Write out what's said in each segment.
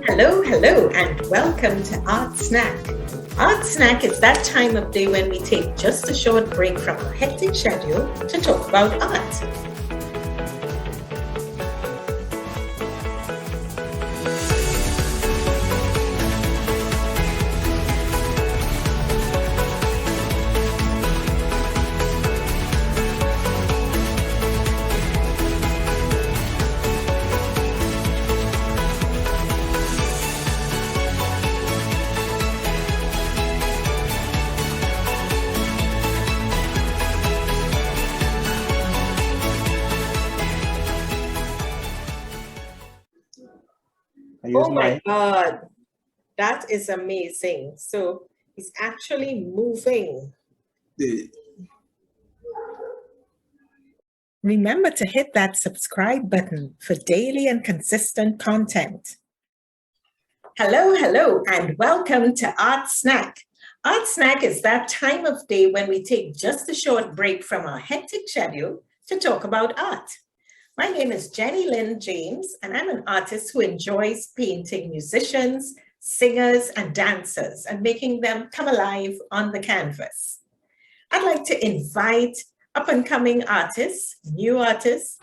Hello, hello, and welcome to Art Snack. Art Snack is that time of day when we take just a short break from our hectic schedule to talk about art. Oh my God, that is amazing. So it's actually moving. Remember to hit that subscribe button for daily and consistent content. Hello, hello, and welcome to Art Snack. Art Snack is that time of day when we take just a short break from our hectic schedule to talk about art. My name is Jennylynd James, and I'm an artist who enjoys painting musicians, singers, and dancers and making them come alive on the canvas. I'd like to invite up-and-coming artists, new artists,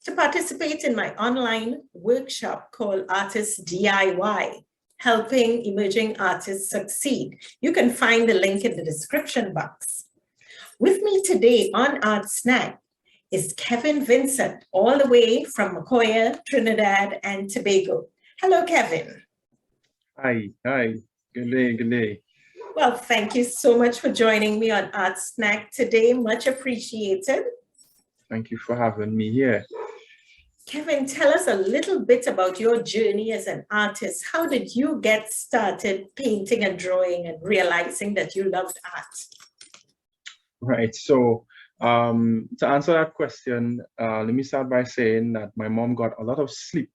to participate in my online workshop called Artist DIY, Helping Emerging Artists Succeed. You can find the link in the description box. With me today on Art Snack is Kevin Vincent, all the way from Macoya, Trinidad and Tobago. Hello, Kevin. Hi, good day. Well, thank you so much for joining me on Art Snack today. Much appreciated. Thank you for having me here. Kevin, tell us a little bit about your journey as an artist. How did you get started painting and drawing and realizing that you loved art? Right, so to answer that question, let me start by saying that my mom got a lot of sleep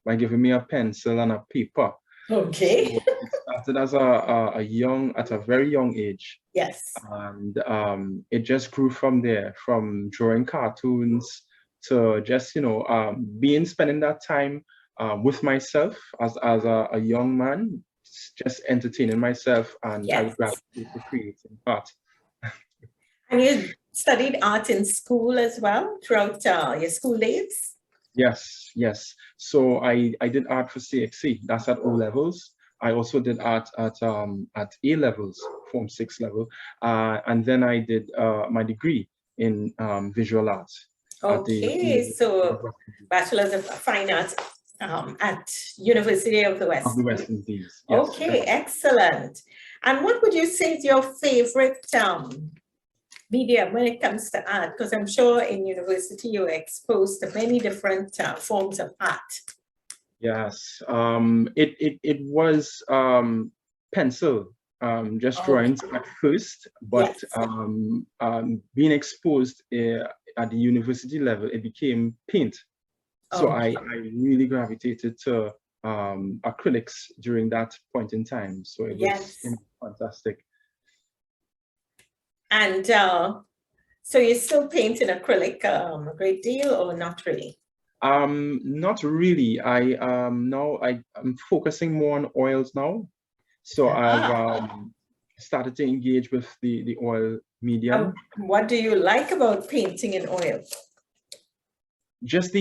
by giving me a pencil and a paper. Okay. So it started as at a very young age. Yes. And it just grew from there, from drawing cartoons to just, spending that time with myself as a young man, just entertaining myself, and Yes. I would gravitate to creating art. And you studied art in school as well throughout your school days? Yes. So I did art for CXC, that's at O levels. I also did art at A levels, Form 6 level. And then I did my degree in visual arts. Okay, so Bachelor's of Fine Arts at University of the West. Of the West Indies. Yes. Okay, excellent. And what would you say is your favorite medium when it comes to art? Because I'm sure in university you were exposed to many different forms of art. Yes, it was pencil, just drawings at first, but yes. Being exposed at the university level, it became paint. So I really gravitated to acrylics during that point in time. So it was fantastic. And so you still paint in acrylic a great deal, or not really? Not really. I'm focusing more on oils now. So I've started to engage with the oil medium. What do you like about painting in oil? Just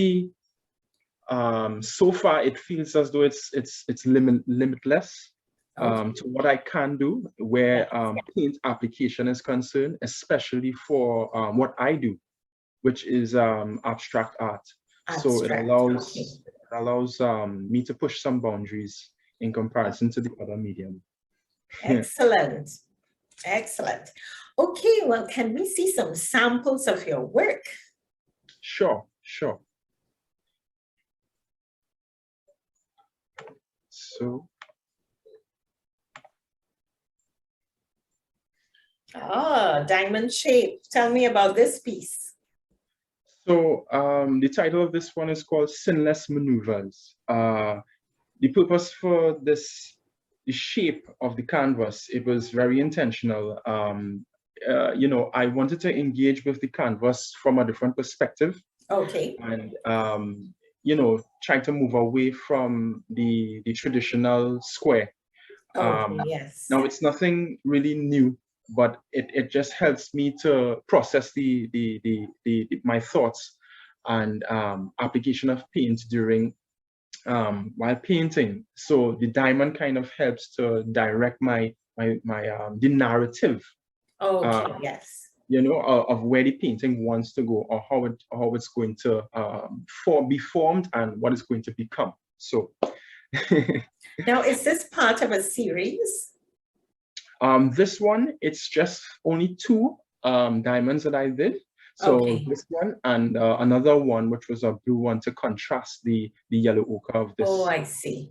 so far it feels as though it's limitless. To what I can do where paint application is concerned, especially for what I do, which is abstract art. So it allows me to push some boundaries in comparison to the other medium. Excellent. Excellent. Okay, well, can we see some samples of your work? Sure. So. Diamond shape. Tell me about this piece. So the title of this one is called Sinless Maneuvers. The purpose for the shape of the canvas, it was very intentional. I wanted to engage with the canvas from a different perspective. Okay. And trying to move away from the traditional square. Yes. Now it's nothing really new, but it just helps me to process my thoughts and application of paint during while painting. So the diamond kind of helps to direct the narrative. Yes. Of where the painting wants to go, or how it's going to be formed and what it's going to become. So now, is this part of a series? This one, it's just only 2 diamonds that I did. So this one and another one, which was a blue one to contrast the yellow ochre of this. Oh, I see.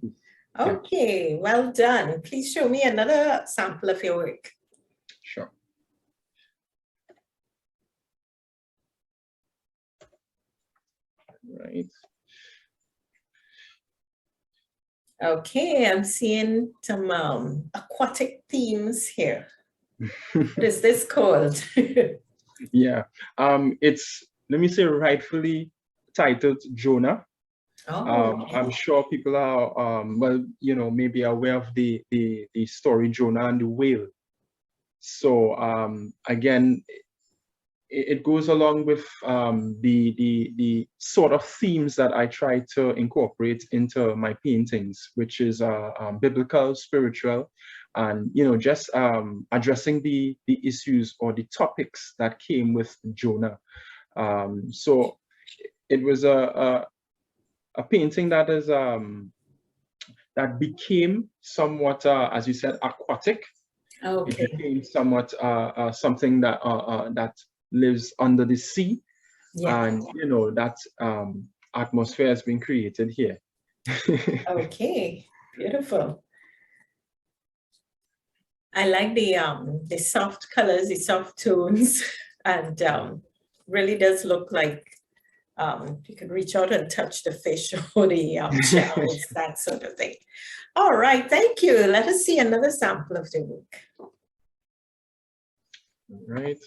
Okay, well done. Please show me another sample of your work. Sure. Right. Okay, I'm seeing some aquatic themes here. What is this called? Yeah, it's, let me say, rightfully titled Jonah. I'm sure people are maybe aware of the story Jonah and the whale. So again, it goes along with the sort of themes that I try to incorporate into my paintings, which is biblical, spiritual, and just addressing the issues or the topics that came with Jonah. So it was a painting that is that became somewhat, as you said, aquatic. It became somewhat something that that lives under the sea, and that atmosphere has been created here. Okay, beautiful. I like the soft colors, the soft tones, and really does look like you could reach out and touch the fish or the shells, that sort of thing. All right, thank you. Let us see another sample of the work. All right.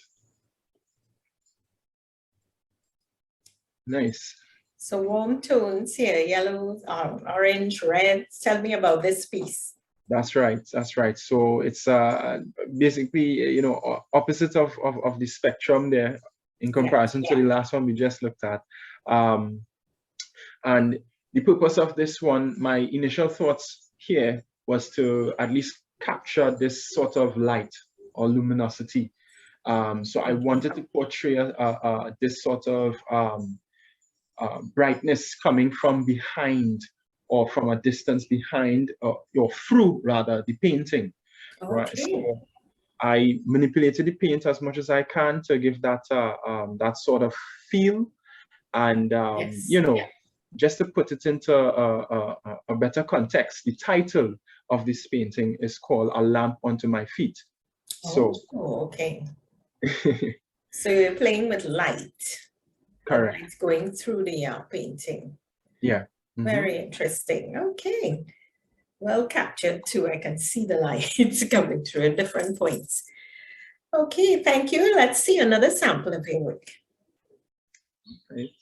Nice. So warm tones here, yellow, orange, red. Tell me about this piece. That's right. That's right. So it's basically, opposite of the spectrum there in comparison to the last one we just looked at. And the purpose of this one, my initial thoughts here was to at least capture this sort of light or luminosity. So I wanted to portray this sort of brightness coming from behind, or from a distance behind, or through rather the painting. Right. So I manipulated the paint as much as I can to give that that sort of feel, and just to put it into a better context, the title of this painting is called "A Lamp Unto My Feet." So so you're playing with light. Correct. It's going through the painting. Yeah. Very interesting. Okay. Well captured too. I can see the lights coming through at different points. Okay, thank you. Let's see another sample of your work. Okay.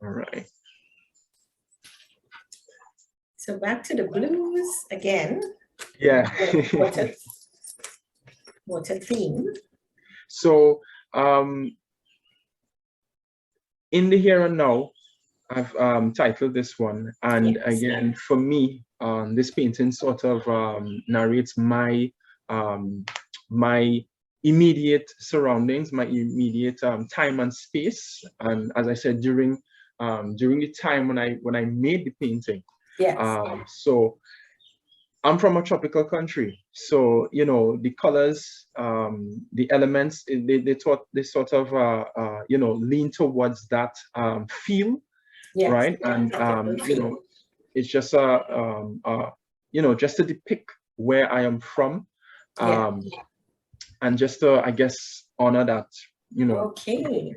All right. So back to the blues again. Yeah. What a theme. So in the here and now, I've titled this one, and again, for me, this painting sort of narrates my my immediate surroundings, my immediate time and space, and as I said, during the time when I made the painting. So I'm from a tropical country, so the colors, the elements, they sort of lean towards that feel, right? And it's just just to depict where I am from, and just to, I guess, honor that, Okay.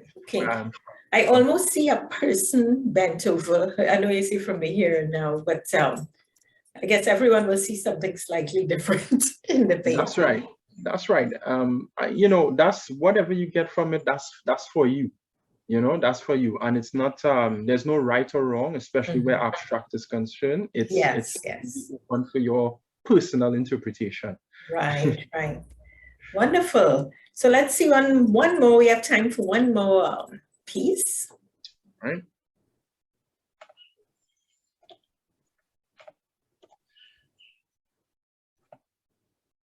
I almost see a person bent over. I know you see from me here now, but I guess everyone will see something slightly different in the painting. That's right. That's right. That's whatever you get from it. That's for you. you know, that's for you. And it's not, there's no right or wrong, especially where abstract is concerned. It's open for your personal interpretation. Right, right. Wonderful. So let's see one more. We have time for one more piece. Right.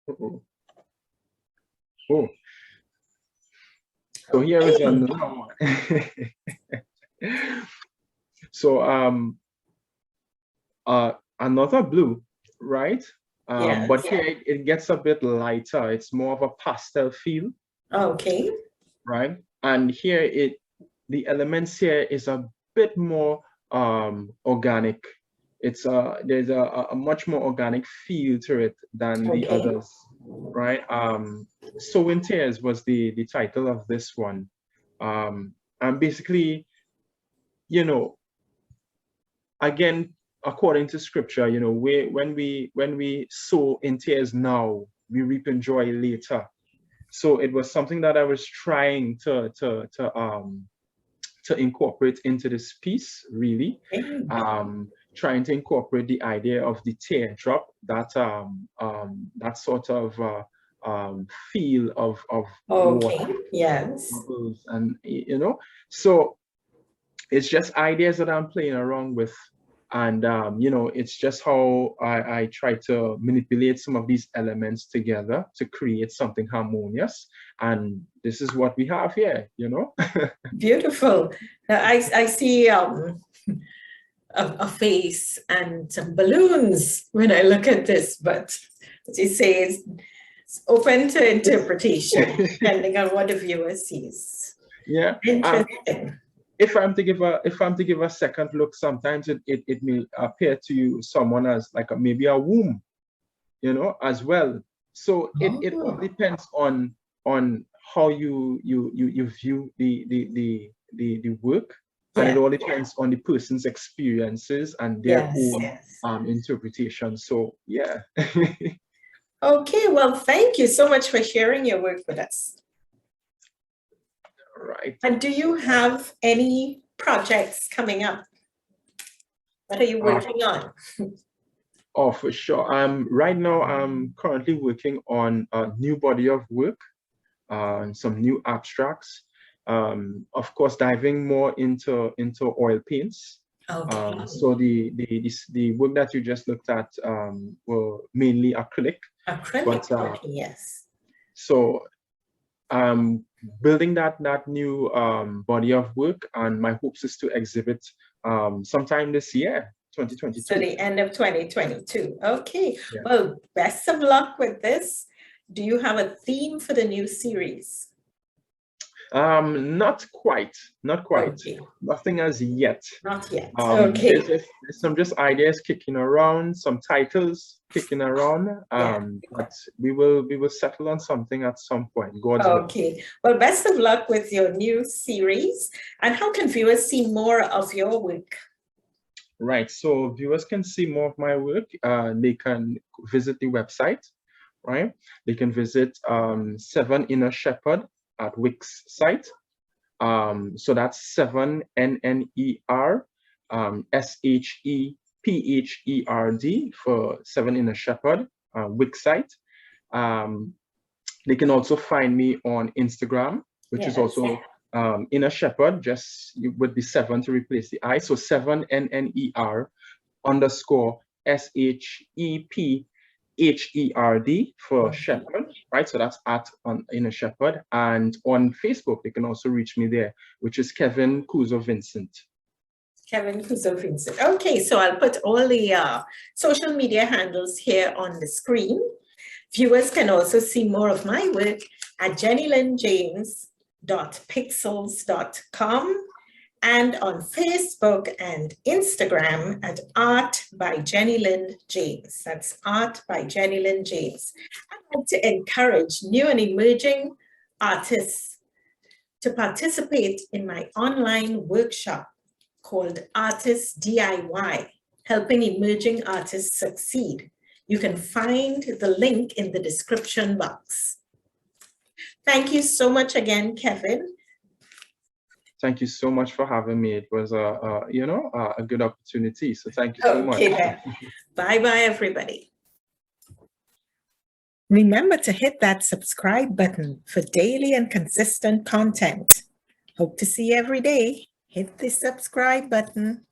Uh-oh. Oh. So here is another one. So another blue, right? Yes. But here it gets a bit lighter. It's more of a pastel feel. Okay. Right. And here the elements here is a bit more organic. It's there's a much more organic feel to it than the others, right? So in Tears was the title of this one. And basically, you know, again, according to scripture, you know, when we sow in tears now, we reap in joy later. So it was something that I was trying to incorporate into this piece, really. Trying to incorporate the idea of the teardrop, that that sort of feel of water, yes, and you know, so it's just ideas that I'm playing around with, and you know, it's just how I try to manipulate some of these elements together to create something harmonious, and this is what we have here, you know. Beautiful. Now I see a face and some balloons when I look at this, but as you say, it's open to interpretation depending on what the viewer sees. Yeah. Interesting. If I'm to give a second look, sometimes it may appear to you someone as like maybe a womb, you know, as well. So it all depends on how you view the work. And it all depends on the person's experiences and their own interpretation. So yeah. Okay, well, thank you so much for sharing your work with us. Right. And do you have any projects coming up? What are you working on? Oh, for sure. Right now I'm currently working on a new body of work, some new abstracts. Of course, diving more into oil paints. So the work that you just looked at were mainly acrylic. Acrylic, but, yes. So building that new body of work, and my hopes is to exhibit sometime this year, 2022. So the end of 2022. Okay. Yeah. Well, best of luck with this. Do you have a theme for the new series? Not quite. Okay. Nothing as yet. Not yet. Okay. There's some just ideas kicking around, some titles kicking around. But we will settle on something at some point. God's will. Well, best of luck with your new series. And how can viewers see more of your work? Right. So viewers can see more of my work. They can visit the website. Right. They can visit 7 Inner Shepherd at Wix site. So that's 7 NNER SHEPHERD for 7 Inner Shepherd, Wix site. They can also find me on Instagram, which is also Inner Shepherd, just with the 7 to replace the I. So 7 NNER _ SHEPHERD for Shepherd, right? So that's on Inner Shepherd. And on Facebook, they can also reach me there, which is Kevin Cuzo Vincent. Kevin Cuzo Vincent. Okay, so I'll put all the social media handles here on the screen. Viewers can also see more of my work at JennylyndJames.pixels.com and on Facebook and Instagram at Art by Jennylynd James. That's Art by Jennylynd James. I'd like to encourage new and emerging artists to participate in my online workshop called Artist DIY, Helping Emerging Artists Succeed. You can find the link in the description box. Thank you so much again, Kevin. thank you so much for having me. It was a good opportunity. So thank you so much. Okay then. Bye-bye, everybody. Remember to hit that subscribe button for daily and consistent content. Hope to see you every day. Hit the subscribe button.